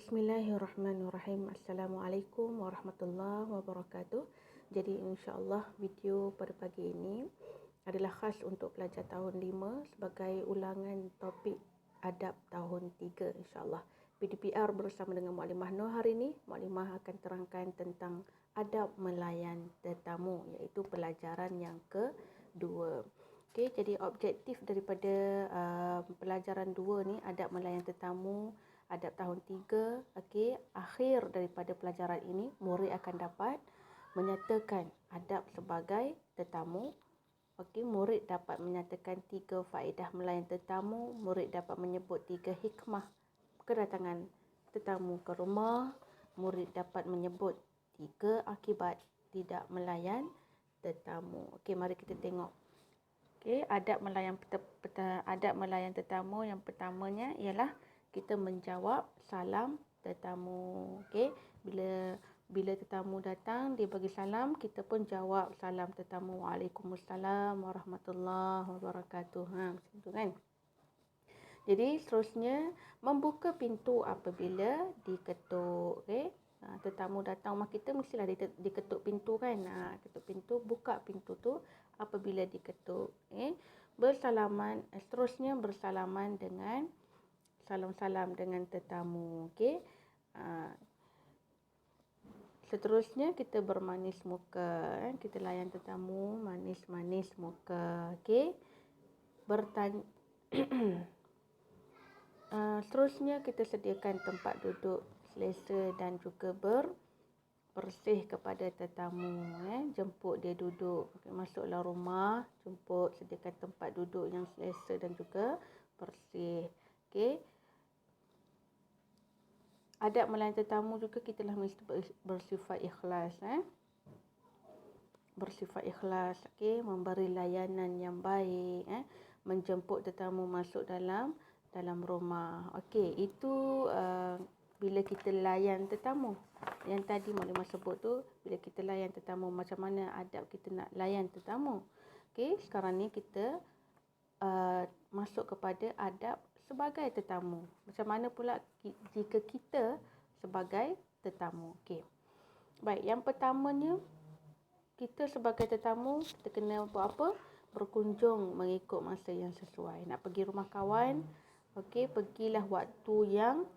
Bismillahirrahmanirrahim. Assalamualaikum warahmatullahi wabarakatuh. Jadi insya-Allah video pada pagi ini adalah khas untuk pelajar tahun 5 sebagai ulangan topik adab tahun 3 insya-Allah. PDPR bersama dengan Mukadimah Nur hari ini, Mukadimah akan terangkan tentang adab melayan tetamu, iaitu pelajaran yang kedua. Okey, jadi objektif daripada pelajaran 2 ni, adab melayan tetamu, adab tahun 3. Okey, akhir daripada pelajaran ini murid akan dapat menyatakan adab sebagai tetamu. Okey, murid dapat menyatakan 3 faedah melayan tetamu, murid dapat menyebut 3 hikmah kedatangan tetamu ke rumah, murid dapat menyebut 3 akibat tidak melayan tetamu. Okey, mari kita tengok. Okey, adab melayan tetamu yang pertamanya ialah kita menjawab salam tetamu. Okey, bila tetamu datang, dia bagi salam, kita pun jawab salam tetamu. Waalaikumsalam warahmatullahi wabarakatuh. Macam tu kan. Jadi seterusnya membuka pintu apabila diketuk. Okey. Tetamu datang rumah kita mestilah diketuk pintu kan. Ketuk pintu, buka pintu tu apabila diketuk. Bersalaman, seterusnya bersalaman dengan salam-salam dengan tetamu. Okey. Seterusnya kita bermanis muka, kita layan tetamu manis-manis muka. Okey. Seterusnya kita sediakan tempat duduk selesa dan juga bersih kepada tetamu. Jemput dia duduk. Masuklah rumah, jemput, sediakan tempat duduk yang selesa dan juga bersih. Okey. Adab melayan tetamu juga kita mesti bersifat ikhlas. Bersifat ikhlas. Okey, memberi layanan yang baik. Menjemput tetamu masuk dalam rumah. Okey, itu bila kita layan tetamu. Yang tadi Mukadimah sebut tu, bila kita layan tetamu, macam mana adab kita nak layan tetamu. Okey, sekarang ni kita masuk kepada adab sebagai tetamu. Macam mana pula jika kita sebagai tetamu. Okey. Baik, yang pertamanya, kita sebagai tetamu, kita kena buat apa? Berkunjung mengikut masa yang sesuai. Nak pergi rumah kawan, okey, pergilah waktu yang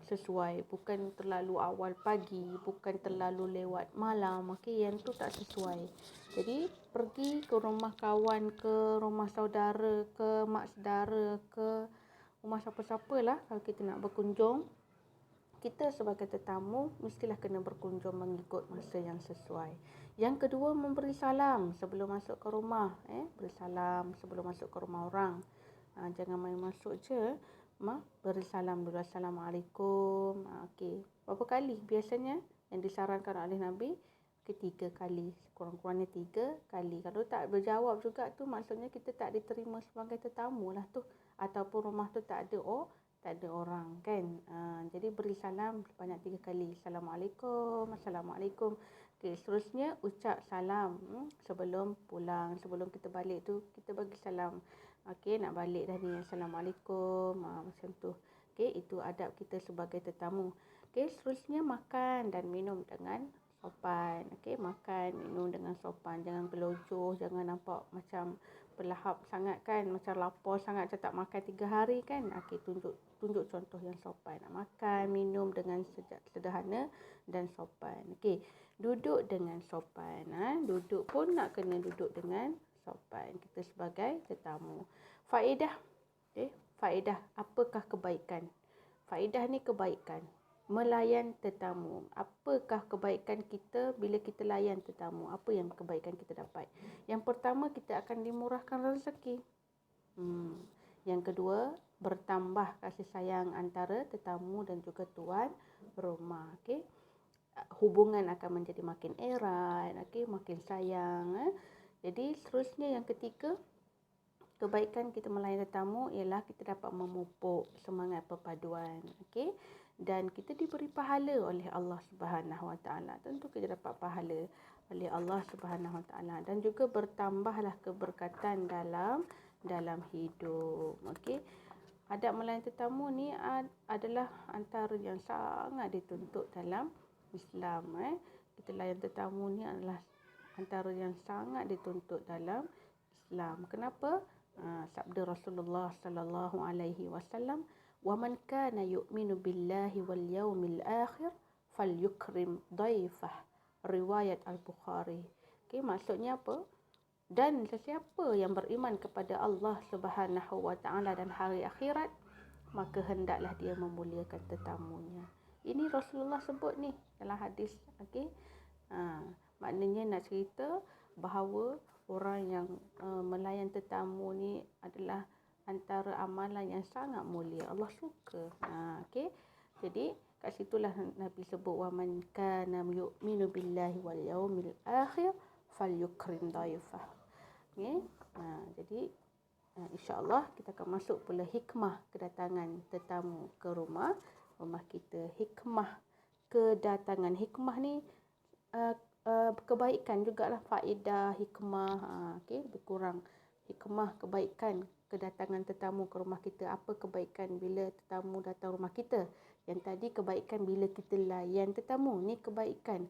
sesuai. Bukan terlalu awal pagi, bukan terlalu lewat malam. Okey, yang tu tak sesuai. Jadi, pergi ke rumah kawan, ke rumah saudara, ke mak saudara, ke rumah siapa-siapalah. Kalau kita nak berkunjung, kita sebagai tetamu mestilah kena berkunjung mengikut masa yang sesuai. Yang kedua, memberi salam sebelum masuk ke rumah. Beri salam sebelum masuk ke rumah orang. Jangan main masuk je. Beri salam dulu. Assalamualaikum. Okey. Berapa kali? Biasanya yang disarankan oleh Nabi, 3 kali. Kurang-kurangnya 3 kali. Kalau tak berjawab juga tu, maksudnya kita tak diterima sebagai tetamu lah tu. Ataupun rumah tu tak ada orang kan. Jadi beri salam sebanyak 3 kali. Assalamualaikum. Assalamualaikum. Okey, seterusnya ucap salam sebelum pulang. Sebelum kita balik tu, kita bagi salam. Okey, nak balik dah ni. Assalamualaikum. Macam tu. Okey, itu adab kita sebagai tetamu. Okey, seterusnya makan dan minum dengan sopan. Okey, makan, minum dengan sopan. Jangan gelojoh, jangan nampak macam berlahap sangat kan, macam lapar sangat, macam tak makan 3 hari kan. Okey, tunjuk contoh yang sopan. Makan, minum dengan sederhana dan sopan. Okey, duduk dengan sopan. Duduk pun nak kena duduk dengan sopan. Kita sebagai tetamu. Faedah. Faedah, apakah kebaikan? Faedah ni kebaikan. Melayan tetamu. Apakah kebaikan kita bila kita layan tetamu? Apa yang kebaikan kita dapat? Yang pertama, kita akan dimurahkan rezeki. Yang kedua, bertambah kasih sayang antara tetamu dan juga tuan rumah. Okey. Hubungan akan menjadi makin erat, okey, makin sayang. Jadi seterusnya yang ketiga, kebaikan kita melayan tetamu ialah kita dapat memupuk semangat perpaduan. Okey. Dan kita diberi pahala oleh Allah Subhanahu Wa Taala. Tentu kita dapat pahala oleh Allah Subhanahu Wa Taala, dan juga bertambahlah keberkatan dalam hidup. Okey. adab melayan tetamu ni adalah antara yang sangat dituntut dalam Islam. Kita layan tetamu ni adalah antara yang sangat dituntut dalam Islam. Kenapa? Sabda Rasulullah sallallahu alaihi wasallam, "Wa man kana yu'minu billahi wal yaumil akhir falyukrim dhaifah." Riwayat Al-Bukhari. Okey, maksudnya apa? Dan sesiapa yang beriman kepada Allah Subhanahu wa taala dan hari akhirat, maka hendaklah dia memuliakan tetamunya. Ini Rasulullah sebut ni dalam hadis. Okey. Maknanya nak cerita bahawa orang yang melayan tetamu ni adalah antara amalan yang sangat mulia. Allah suka. Okey. Jadi kat situlah Nabi sebut, wa man kana yu'minu billahi wal yaumil akhir falyukrim dhaifah. Okey. Jadi insya-Allah kita akan masuk pula hikmah kedatangan tetamu ke rumah kita. Hikmah kedatangan. Hikmah ni kebaikan jugalah, faedah, hikmah. Okey, lebih kurang hikmah kebaikan kedatangan tetamu ke rumah kita. Apa kebaikan bila tetamu datang rumah kita? Yang tadi kebaikan bila kita layan tetamu. Ni kebaikan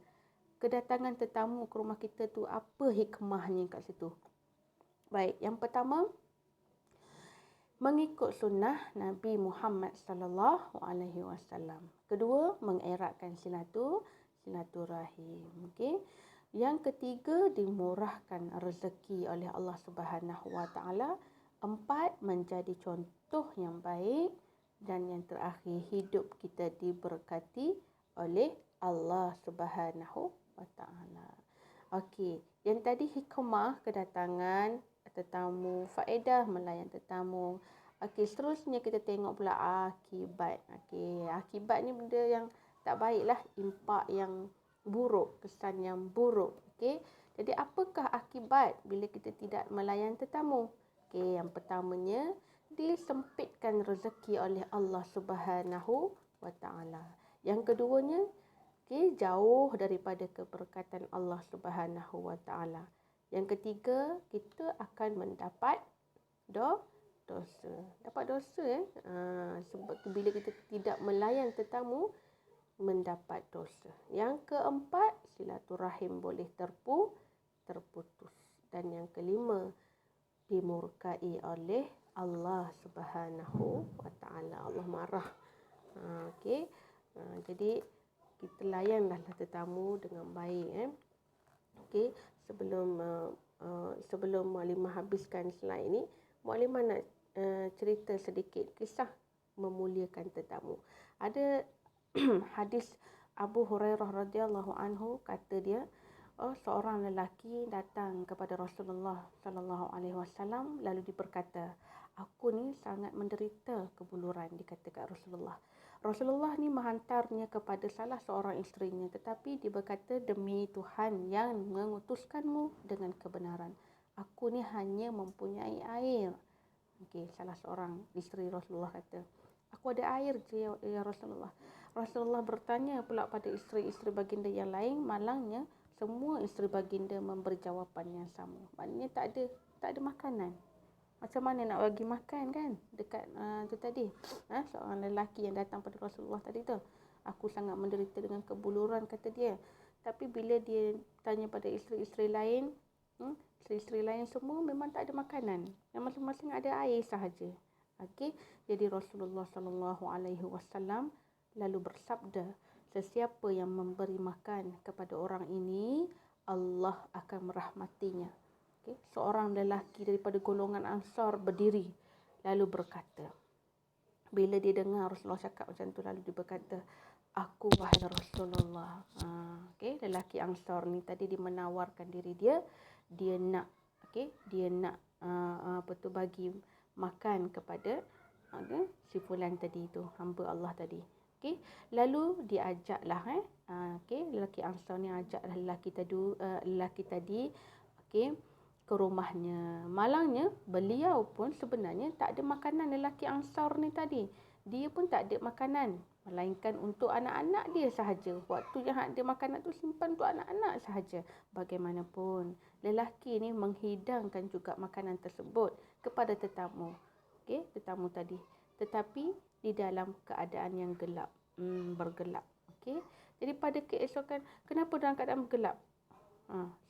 kedatangan tetamu ke rumah kita tu, apa hikmahnya kat situ? Baik, yang pertama, mengikut sunnah Nabi Muhammad sallallahu alaihi wasallam. Kedua, mengeratkan silaturahim. Okey. Yang ketiga, dimurahkan rezeki oleh Allah Subhanahu wa taala. Empat, menjadi contoh yang baik. Dan yang terakhir, hidup kita diberkati oleh Allah Subhanahu wa taala. Okey, yang tadi hikmah kedatangan tetamu, faedah melayan tetamu. Okey, seterusnya kita tengok pula akibat. Okey, akibat ni benda yang tak baiklah, impak yang buruk, kesan yang buruk. Okey, jadi apakah akibat bila kita tidak melayan tetamu? Okey, yang pertamanya, disempitkan rezeki oleh Allah Subhanahu wa taala. Yang keduanya, jauh daripada keberkatan Allah Subhanahu wa taala. Yang ketiga, kita akan mendapat dosa. Dapat dosa sebab bila kita tidak melayan tetamu, mendapat dosa. Yang keempat, silaturahim boleh terputus. Dan yang kelima, dimurkai oleh Allah Subhanahu wa taala. Allah marah. Okey. Jadi kita layanlah tetamu dengan baik. Okey, sebelum Muallimah habiskan slide ni, Muallimah nak cerita sedikit kisah memuliakan tetamu. Ada hadis Abu Hurairah radhiyallahu anhu, kata dia, seorang lelaki datang kepada Rasulullah sallallahu alaihi wasallam lalu dia berkata, "Aku ni sangat menderita kebuluran," dikata kat Rasulullah. Rasulullah ni menghantarnya kepada salah seorang isterinya, tetapi dia berkata, "Demi Tuhan yang mengutuskanmu dengan kebenaran, aku ni hanya mempunyai air." Okey, salah seorang isteri Rasulullah kata, "Aku ada air je ya Rasulullah." Rasulullah bertanya pula pada isteri-isteri baginda yang lain, malangnya semua isteri baginda memberi jawapan yang sama. Maknanya tak ada makanan. Macam mana nak bagi makan kan? Dekat tu tadi, seorang lelaki yang datang pada Rasulullah tadi tu, "Aku sangat menderita dengan kebuluran," kata dia. Tapi bila dia tanya pada isteri-isteri lain, isteri-isteri lain semua memang tak ada makanan. Yang masing-masing ada air sahaja. Okey, jadi Rasulullah sallallahu alaihi wasallam lalu bersabda, "Sesiapa yang memberi makan kepada orang ini, Allah akan merahmatinya." Okay. Seorang lelaki daripada golongan Ansar berdiri lalu berkata, bila dia dengar Rasulullah cakap macam tu, lalu dia berkata, "Aku wahai Rasulullah." Okay. Lelaki Ansar ni tadi dia menawarkan diri dia, dia nak bagi makan kepada si fulan tadi tu, hamba Allah tadi. Okay. Lalu dia ajaklah lelaki Ansar ni ajaklah lelaki tadi ke rumahnya. Malangnya beliau pun sebenarnya tak ada makanan. Lelaki Ansar ni tadi, dia pun tak ada makanan, melainkan untuk anak-anak dia sahaja. Waktu yang ada makanan tu simpan untuk anak-anak sahaja. Bagaimanapun, lelaki ni menghidangkan juga makanan tersebut kepada tetamu. Okey, tetamu tadi. tetapi di dalam keadaan yang gelap, bergelap. Okey. Jadi pada keesokan, kenapa dalam keadaan bergelap?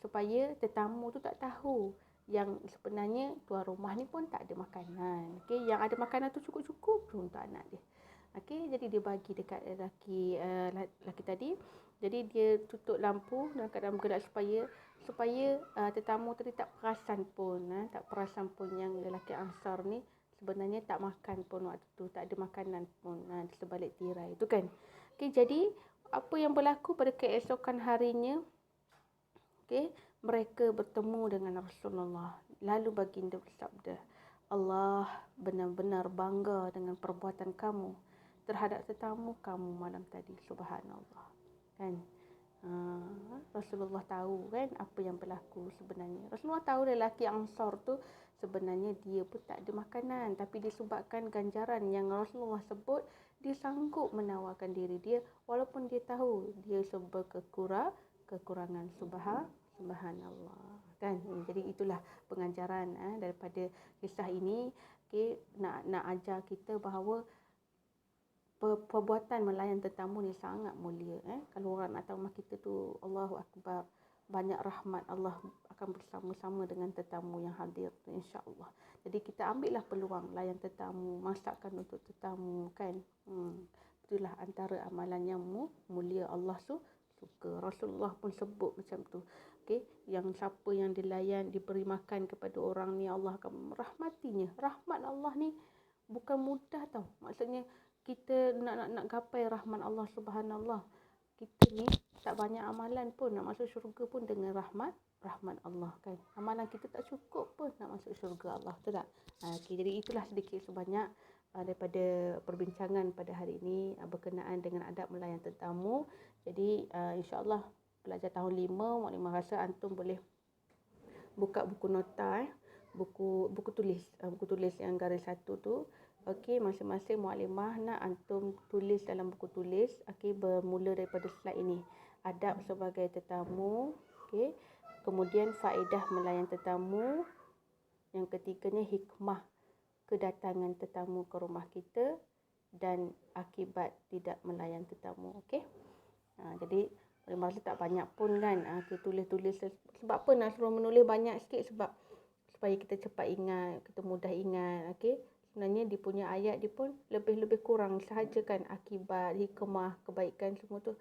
Supaya tetamu tu tak tahu yang sebenarnya tuan rumah ni pun tak ada makanan. Okey, yang ada makanan tu cukup-cukup untuk anak dia. Okey, jadi dia bagi dekat lelaki tadi. Jadi dia tutup lampu dalam keadaan bergelap supaya tetamu tadi tak perasan pun yang lelaki Ansar ni sebenarnya tak makan pun waktu tu, tak ada makanan pun di sebalik tirai tu kan. Okey, jadi apa yang berlaku pada keesokan harinya? Okey, mereka bertemu dengan Rasulullah. Lalu baginda bersabda, Allah benar-benar bangga dengan perbuatan kamu terhadap tetamu kamu malam tadi. Subhanallah. Kan? Rasulullah tahu kan apa yang berlaku sebenarnya. Rasulullah tahu lelaki Ansar tu sebenarnya dia pun tak ada makanan, tapi disebabkan ganjaran yang Rasulullah sebut, dia sanggup menawarkan diri dia walaupun dia tahu dia serba kekurangan. Subhanallah. Kan? Jadi itulah pengajaran daripada kisah ini. Okay, nak ajar kita bahawa perbuatan melayan tetamu ni sangat mulia. Kalau orang nak tahu rumah kita tu, Allahu Akbar, banyak rahmat Allah akan bersama-sama dengan tetamu yang hadir tu, insya-Allah. Jadi kita ambillah peluang layan tetamu, masakkan untuk tetamu kan. Itulah antara amalan yang mulia, Allah suka. Rasulullah pun sebut macam tu. Okey, yang siapa yang dilayan, diberi makan kepada orang ni, Allah akan merahmatinya. Rahmat Allah ni bukan mudah tau. Maksudnya kita nak gapai rahmat Allah, subhanallah. Kita ni tak banyak amalan pun nak masuk syurga pun dengan rahmat Allah kan. Amalan kita tak cukup pun nak masuk syurga Allah, betul tak? Okay, jadi itulah sedikit sebanyak daripada perbincangan pada hari ini berkenaan dengan adab melayan tetamu. Jadi insya-Allah pelajar tahun 5, Mak Limah rasa antum boleh buka buku nota buku tulis yang garis 1 tu. Okey, masing-masing mukadimah nak antum tulis dalam buku tulis. Okey, bermula daripada slide ini. Adab sebagai tetamu. Okey. Kemudian faedah melayan tetamu. Yang ketiganya hikmah kedatangan tetamu ke rumah kita dan akibat tidak melayan tetamu. Okey. Jadi masa tak banyak pun kan. Kita tulis-tulis sebab apa nak suruh menulis banyak sikit, sebab supaya kita cepat ingat, kita mudah ingat. Okey. Sebenarnya dia punya ayat dia pun lebih kurang sahaja kan, akibat, hikmah, kebaikan semua tu.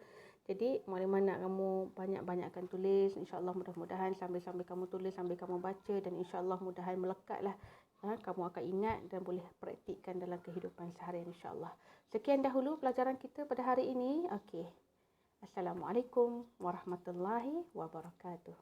Jadi mana nak kamu banyak-banyakkan tulis, insya-Allah mudah-mudahan sambil kamu tulis, sambil kamu baca, dan insya-Allah mudahan melekatlah. Kamu akan ingat dan boleh praktikkan dalam kehidupan seharian, insya-Allah. Sekian dahulu pelajaran kita pada hari ini. Okey. Assalamualaikum warahmatullahi wabarakatuh.